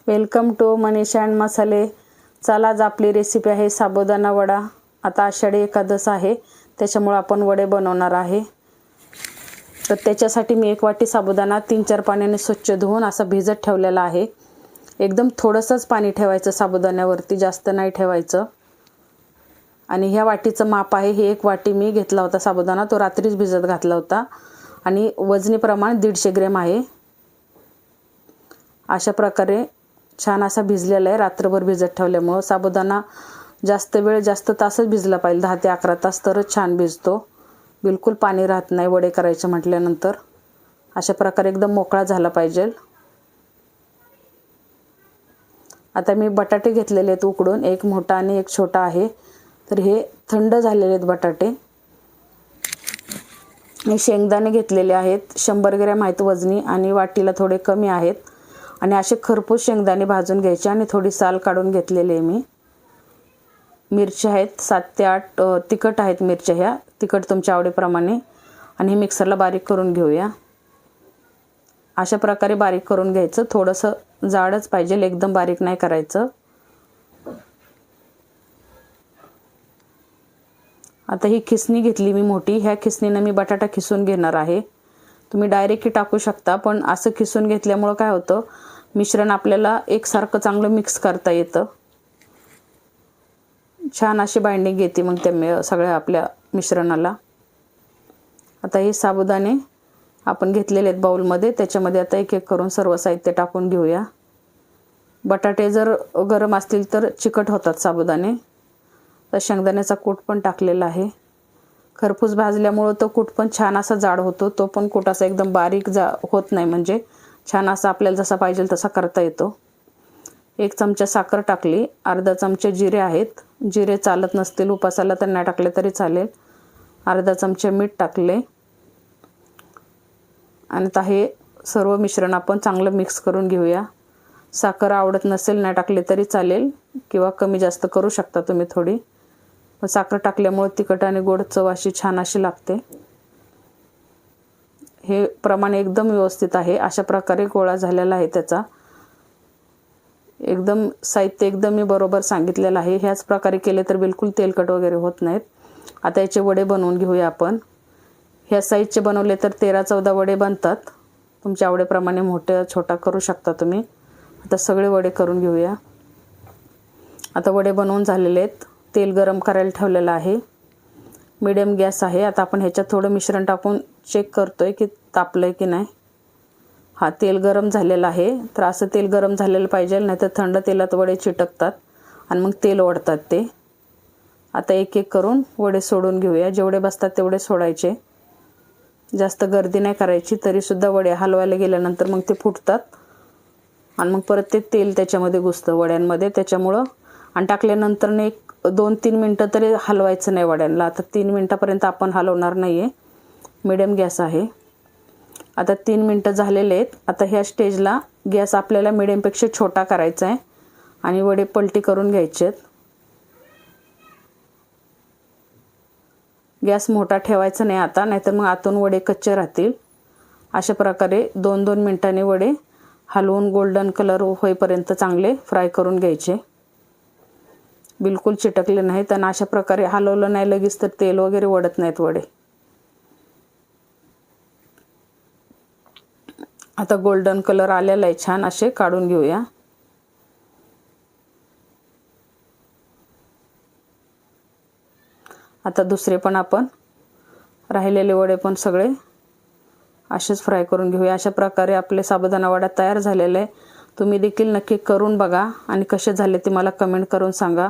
Welcome to Manisha and मसाले। चला, आज आपली रेसिपी आहे साबुदाणा वडा। आता आषाढी एकादश आहे, त्याच्यामुळे आपण वडे बनवणार आहे। तर त्याच्यासाठी मी 1 वाटी साबुदाणा 3-4 पाण्याने स्वच्छ धुवून असा भिजत ठेवलेला आहे। एकदम थोडंसंच पाणी ठेवायचं साबुदाण्यावरती, जास्त नाही ठेवायचं। आणि ह्या वाटीचं माप आहे, ही 1 वाटी मी घेतला होता साबुदाणा, तो रात्रीच भिजत घातला होता। आणि वजनी प्रमाण 150 ग्रॅम आहे। अशा प्रकारे छान असा भिजलेला आहे। रात्रभर भिजत ठेवल्यामुळे साबुदाणा जास्त वेळ जास्त तासच भिजला पाहिजे, 10 ते 11 तास, तरच छान भिजतो। बिलकुल पाणी राहत नाही वडे करायचे म्हटल्यानंतर। अशा प्रकारे एकदम मोकळा झाला पाहिजे। आता मी बटाटे घेतलेले आहेत उकडून, एक मोठा आणि एक छोटा आहे। तर हे थंड झालेले आहेत बटाटे। मी शेंगदाणे घेतलेले आहेत, 100 ग्रॅम आहेत वजनी, आणि वाटीला थोडे कमी आहेत। आणि असे खरपूस शेंगदाणे भाजून घ्यायचे आणि थोडी साल काढून घेतलेली आहे मी। मिरच्या आहेत 7 ते 8 तिखट आहेत मिरच्या, ह्या तिखट तुमच्या आवडीप्रमाणे। आणि हे मिक्सरला बारीक करून घेऊया। अशा प्रकारे बारीक करून घ्यायचं, थोडंसं जाडच पाहिजे, एकदम बारीक नाही करायचं। आता ही खिसणी घेतली मी मोठी, ह्या खिसणीने मी बटाटा खिसून घेणार आहे। तुम्ही डायरेक्टली टाकू शकता, पण असं खिसून घेतल्यामुळे काय होतं, मिश्रण आपल्याला एकसारखं चांगलं मिक्स करता येतं। छान अशी बाइंडिंग येते मग त्या सगळ्या आपल्या मिश्रणाला। आता हे साबुदाणे आपण घेतलेले आहेत बाउलमध्ये, त्याच्यामध्ये आता एक एक करून सर्व साहित्य टाकून घेऊया। बटाटे जर गरम असतील तर चिकट होतात साबुदाणे। तर शेंगदाण्याचा कूट पण टाकलेला आहे। खरपूस भाजल्यामुळे तो कूट पण छान असा जाड होतो, तो पण कूट असा एकदम बारीक होत नाही, म्हणजे छान असा आपल्याला जसा पाहिजे तसा करता येतो। 1 चमचा साखर टाकली, अर्धा चमचे जिरे आहेत, जिरे चालत नसतील उपासाला तर नाही टाकले तरी चालेल। अर्धा चमचे मीठ टाकले। आणि आता हे सर्व मिश्रण आपण चांगलं मिक्स करून घेऊया। साखर आवडत नसेल नाही टाकले तरी चालेल, किंवा कमी जास्त करू शकता तुम्ही थोडी, पण साखर टाकल्यामुळे तिखट आणि गोड चव अशी छान अशी लागते। हे प्रमाण एकदम व्यवस्थित आहे। अशा प्रकारे गोळा झालेला आहे त्याचा, एकदम साहित्य एकदम मी बरोबर सांगितलेलं आहे। ह्याच प्रकारे केले तर बिलकुल तेलकट वगैरे होत नाहीत। आता याचे वडे बनवून घेऊया आपण। ह्या साईजचे बनवले तर 13-14 वडे बनतात, तुमच्या आवडीप्रमाणे मोठे छोटा करू शकता तुम्ही। आता सगळे वडे करून घेऊया। आता वडे बनवून झालेले आहेत, तेल गरम करायला ठेवलेलं आहे, मीडियम गॅस आहे। आता आपण ह्याच्यात थोडं मिश्रण टाकून चेक करतोय की तापलंय की नाही। हा, तेल गरम झालेलं आहे। तर असं तेल गरम झालेलं पाहिजे, नाहीतर थंड तेलात वडे चिटकतात आणि मग तेल ओढतात ते। आता एक एक करून वडे सोडून घेऊया, जेवढे बसतात तेवढे सोडायचे, जास्त गर्दी नाही करायची। तरीसुद्धा वडे हलवायला गेल्यानंतर मग ते फुटतात आणि मग परत ते तेल त्याच्यामध्ये घुसतं वड्यांमध्ये, त्याच्यामुळं। आणि टाकल्यानंतर 1-2-3 मिनटं तरी हलवायचं नाही वड्यांना। आता 3 मिनटापर्यंत आपण हलवणार नाही आहे, मीडियम गॅस आहे। आता 3 मिनटं झालेले आहेत। आता ह्या स्टेजला गॅस आपल्याला मीडियमपेक्षा छोटा करायचा आहे आणि वडे पलटी करून घ्यायचे आहेत। गॅस मोठा ठेवायचा नाही आता, नाहीतर मग आतून वडे कच्चे राहतील। अशा प्रकारे 2-2 मिनटांनी वडे हलवून गोल्डन कलर होईपर्यंत चांगले फ्राय करून घ्यायचे, बिलकुल चिटकले नाहीत। आणि अशा प्रकारे हलवलं नाही लगेच तर तेल वगैरे ओढत नाहीत वडे। आता गोल्डन कलर आलेला आहे छान, असे काढून घेऊया। आता दुसरे पण आपण राहिलेले वडे पण सगळे असेच फ्राय करून घेऊया। अशा प्रकारे आपले साबुदाणा वडा तयार झालेला आहे। तुम्ही देखील नक्की करून बघा आणि कसे झाले ते मला कमेंट करून सांगा।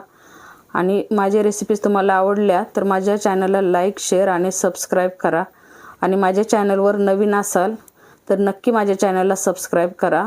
आणि माझे रेसिपीज तुम्हाला आवडल्या तर माझ्या चॅनलला लाईक, शेअर आणि सबस्क्राईब करा। आणि माझ्या चॅनलवर नवीन असाल तर नक्की माझ्या चॅनलला सबस्क्राईब करा।